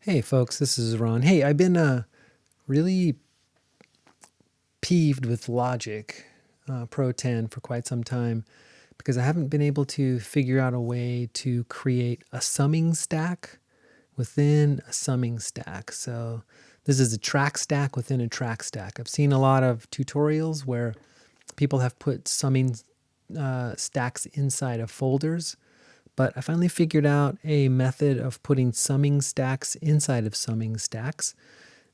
Hey folks, this is Ron. Hey, I've been really peeved with Logic Pro 10 for quite some time because I haven't been able to figure out a way to create a summing stack within a summing stack. So this is a track stack within a track stack. I've seen a lot of tutorials where people have put summing stacks inside of folders, but I finally figured out a method of putting summing stacks inside of summing stacks.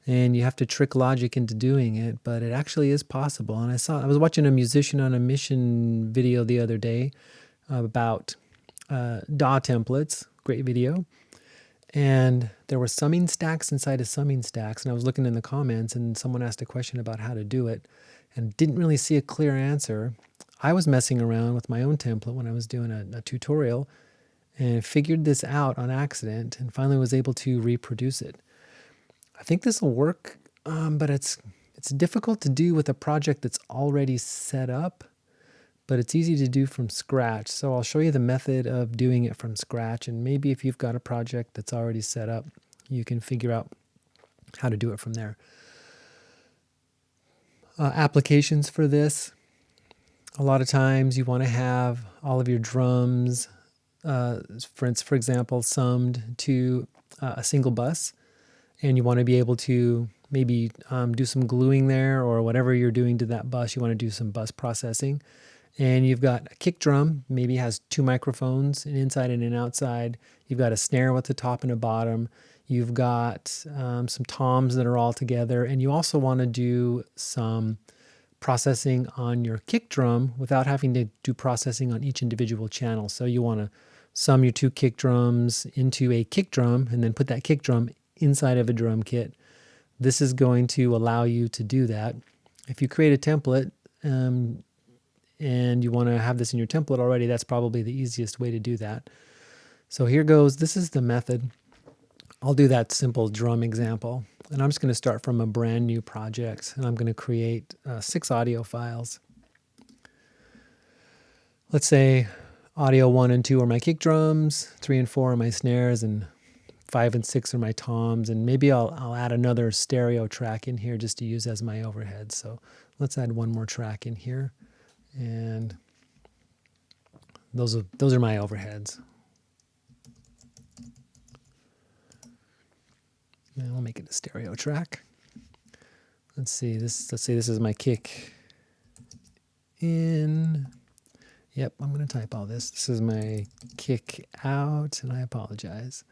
And you have to trick Logic into doing it, but it actually is possible. And I was watching a Musician on a Mission video the other day about DAW templates, great video. And there were summing stacks inside of summing stacks. And I was looking in the comments and someone asked a question about how to do it and didn't really see a clear answer. I was messing around with my own template when I was doing a tutorial and figured this out on accident and finally was able to reproduce it. I think this will work, but it's difficult to do with a project that's already set up, but it's easy to do from scratch. So I'll show you the method of doing it from scratch, and maybe if you've got a project that's already set up, you can figure out how to do it from there. Applications for this. A lot of times you want to have all of your drums, for example, summed to a single bus. And you want to be able to maybe do some gluing there, or whatever you're doing to that bus, you want to do some bus processing. And you've got a kick drum, maybe has two microphones, an inside and an outside. You've got a snare with a top and a bottom. You've got some toms that are all together. And you also want to do some processing on your kick drum without having to do processing on each individual channel. So you want to sum your two kick drums into a kick drum and then put that kick drum inside of a drum kit. This is going to allow you to do that. If you create a template and you want to have this in your template already, that's probably the easiest way to do that. So here goes. This is the method. I'll do that simple drum example. And I'm just going to start from a brand new project. And I'm going to create 6 audio files. Let's say audio 1 and 2 are my kick drums, 3 and 4 are my snares, and 5 and 6 are my toms, and maybe I'll add another stereo track in here just to use as my overhead. So let's add one more track in here, and those are my overheads. And we'll make it a stereo track. Let's say this is my kick in. Yep, I'm going to type all this. This is my kick out, and I apologize.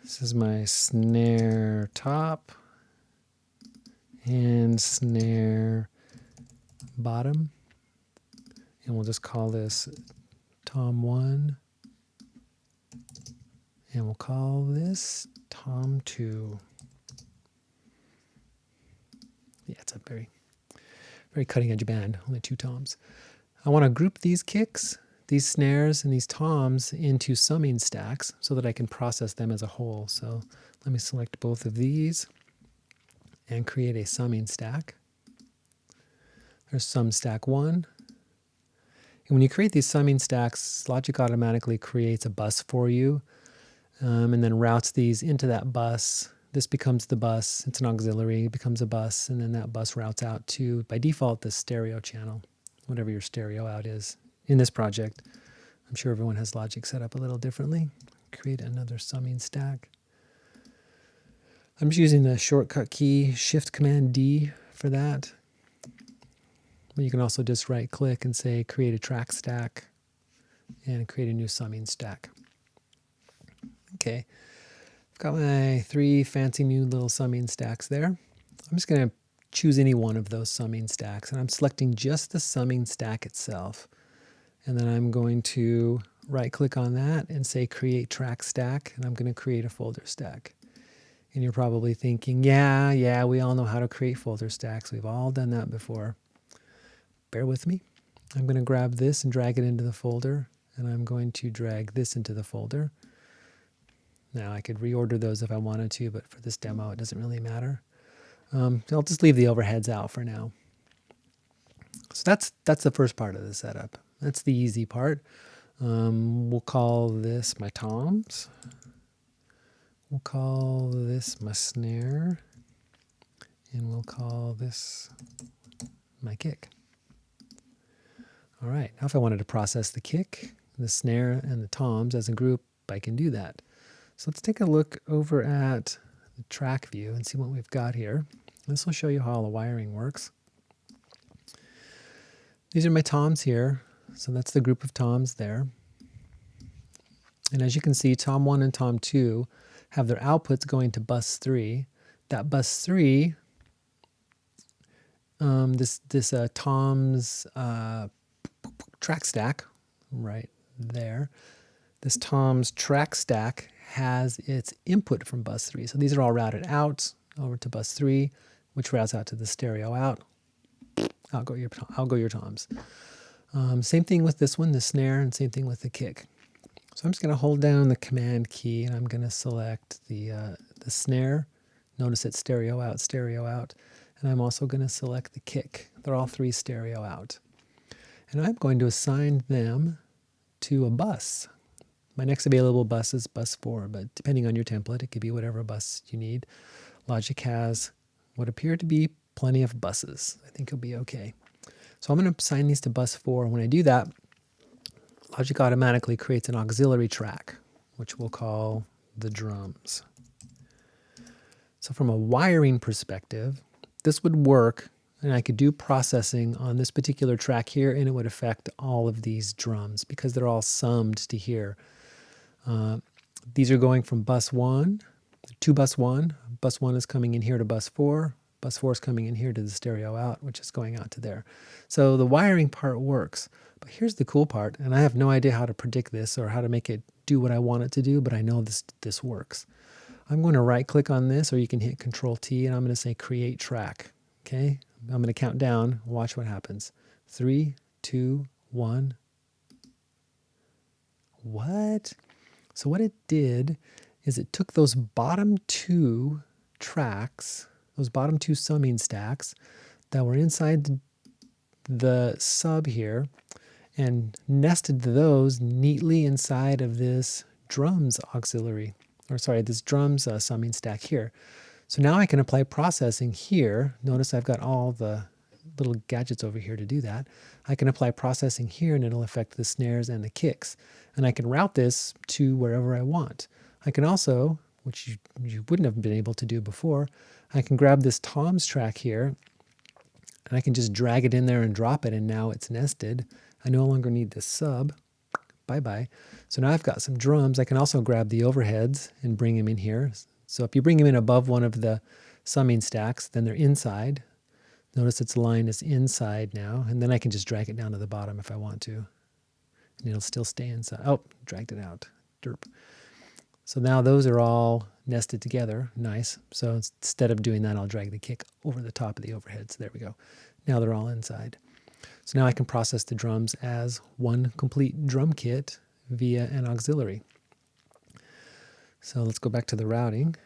This is my snare top and snare bottom. And we'll just call this tom 1. And we'll call this tom 2. Yeah, it's a very, very cutting edge band, only 2 toms. I want to group these kicks, these snares, and these toms into summing stacks so that I can process them as a whole. So let me select both of these and create a summing stack. There's sum stack 1. And when you create these summing stacks, Logic automatically creates a bus for you and then routes these into that bus. This becomes the bus. It's an auxiliary. It becomes a bus, and then that bus routes out to, by default, the stereo channel, whatever your stereo out is. In this project, I'm sure everyone has Logic set up a little differently. Create another summing stack. I'm just using the shortcut key Shift-Command-D for that. But you can also just right-click and say create a track stack and create a new summing stack. Okay, I've got my 3 fancy new little summing stacks there. I'm just going to choose any one of those summing stacks, and I'm selecting just the summing stack itself. And then I'm going to right-click on that and say Create Track Stack, and I'm going to create a folder stack. And you're probably thinking, yeah, we all know how to create folder stacks. We've all done that before. Bear with me. I'm going to grab this and drag it into the folder, and I'm going to drag this into the folder. Now, I could reorder those if I wanted to, but for this demo, it doesn't really matter. I'll just leave the overheads out for now. So that's the first part of the setup. That's the easy part. We'll call this my toms We'll call this my snare, and we'll call this my kick. All right, now if I wanted to process the kick, the snare, and the toms as a group, I can do that. So let's take a look over at the track view and see what we've got here. This will show you how all the wiring works. These are my toms here. So that's the group of toms there. And as you can see, tom 1 and tom 2 have their outputs going to bus 3. That bus 3, this tom's track stack right there, this tom's track stack has its input from bus 3. So these are all routed out over to bus 3, which routes out to the stereo out. I'll go your toms. Same thing with this one, the snare, and same thing with the kick. So I'm just going to hold down the command key, and I'm going to select the snare. Notice it's stereo out, and I'm also going to select the kick. They're all 3 stereo out. And I'm going to assign them to a bus. My next available bus is bus 4, but depending on your template, it could be whatever bus you need. Logic has what appear to be plenty of buses. I think it'll be okay. So I'm going to assign these to bus 4. When I do that, Logic automatically creates an auxiliary track, which we'll call the drums. So from a wiring perspective, this would work, and I could do processing on this particular track here, and it would affect all of these drums because they're all summed to here. These are going from bus 1 to bus 1. Bus 1 is coming in here to bus 4. Bus 4 is coming in here to the stereo out, which is going out to there. So the wiring part works. But here's the cool part, and I have no idea how to predict this or how to make it do what I want it to do, but I know this works. I'm going to right-click on this, or you can hit Control-T, and I'm going to say Create Track. Okay? I'm going to count down. Watch what happens. 3, 2, 1. What? So what it did is it took those bottom 2 tracks, those bottom 2 summing stacks that were inside the sub here, and nested those neatly inside of this drums auxiliary, or sorry, this drums summing stack here. So now I can apply processing here. Notice I've got all the little gadgets over here to do that. I can apply processing here, and it'll affect the snares and the kicks. And I can route this to wherever I want. I can also, which you wouldn't have been able to do before, I can grab this toms track here, and I can just drag it in there and drop it, and now it's nested. I no longer need this sub. Bye-bye. So now I've got some drums. I can also grab the overheads and bring them in here. So if you bring them in above one of the summing stacks, then they're inside. Notice its line is inside now, and then I can just drag it down to the bottom if I want to. And it'll still stay inside. Oh, dragged it out. Derp. So now those are all nested together. Nice. So instead of doing that, I'll drag the kick over the top of the overheads. There we go. Now they're all inside. So now I can process the drums as one complete drum kit via an auxiliary. So let's go back to the routing.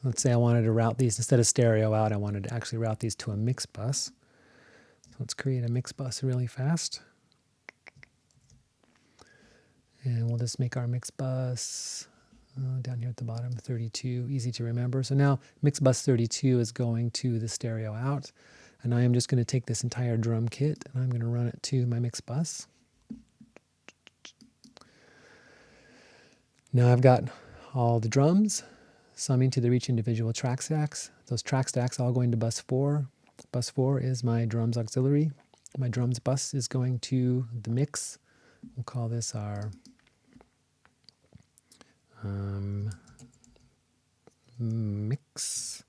Let's say I wanted to route these, instead of stereo out, I wanted to actually route these to a mix bus. So let's create a mix bus really fast. And we'll just make our mix bus down here at the bottom, 32, easy to remember. So now mix bus 32 is going to the stereo out. And I am just going to take this entire drum kit and I'm going to run it to my mix bus. Now I've got all the drums summing to each individual track stacks. Those track stacks all going to bus 4. Bus 4 is my drums auxiliary. My drums bus is going to the mix. We'll call this our mix.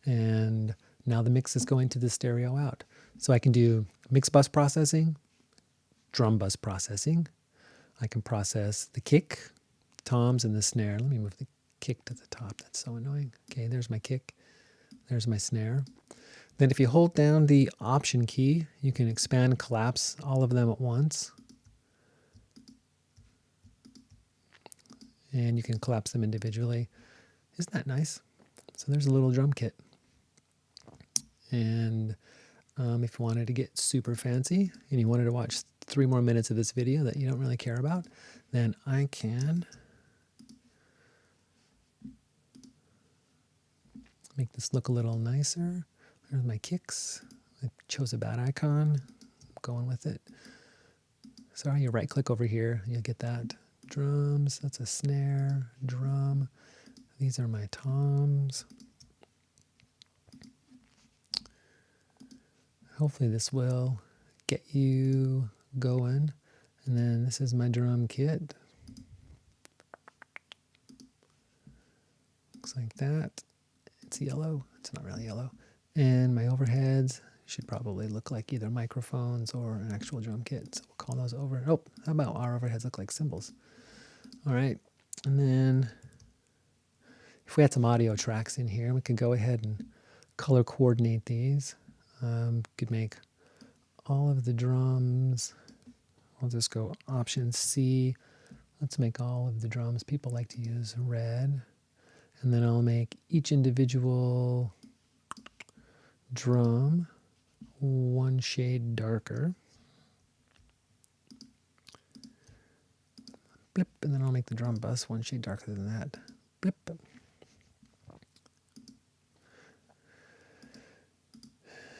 And now the mix is going to the stereo out. So I can do mix bus processing, drum bus processing. I can process the kick, toms, and the snare. Let me move the kick to the top. That's so annoying. Okay, there's my kick. There's my snare. Then if you hold down the Option key, you can expand, collapse all of them at once. And you can collapse them individually. Isn't that nice? So there's a little drum kit. And if you wanted to get super fancy and you wanted to watch 3 more minutes of this video that you don't really care about, then I can Make this look a little nicer. There's my kicks. I chose a bad icon. I'm going with it. Sorry, you right click over here, you'll get that. Drums, that's a snare, drum. These are my toms. Hopefully this will get you going. And then this is my drum kit. Looks like that. It's yellow. It's not really yellow. And my overheads should probably look like either microphones or an actual drum kit. So we'll call those over. Oh, how about our overheads look like cymbals? All right. And then if we had some audio tracks in here, we could go ahead and color coordinate these. Could make all of the drums. I'll just go Option C. Let's make all of the drums. People like to use red. And then I'll make each individual drum one shade darker. Blip, and then I'll make the drum bus one shade darker than that. Blip.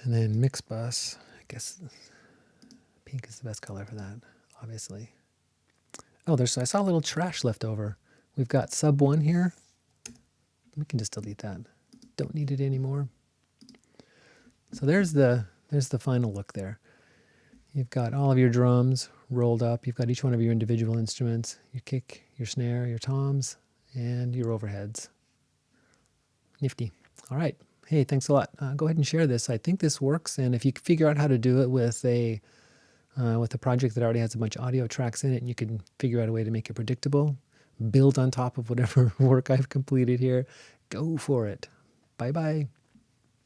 And then mix bus, I guess pink is the best color for that, obviously. Oh, I saw a little trash left over. We've got sub 1 here. We can just delete that. Don't need it anymore. So there's the final look there. You've got all of your drums rolled up. You've got each one of your individual instruments, your kick, your snare, your toms, and your overheads. Nifty. All right. Hey, thanks a lot. Go ahead and share this. I think this works, and if you figure out how to do it with a project that already has a bunch of audio tracks in it, and you can figure out a way to make it predictable, build on top of whatever work I've completed here, go for it. Bye-bye.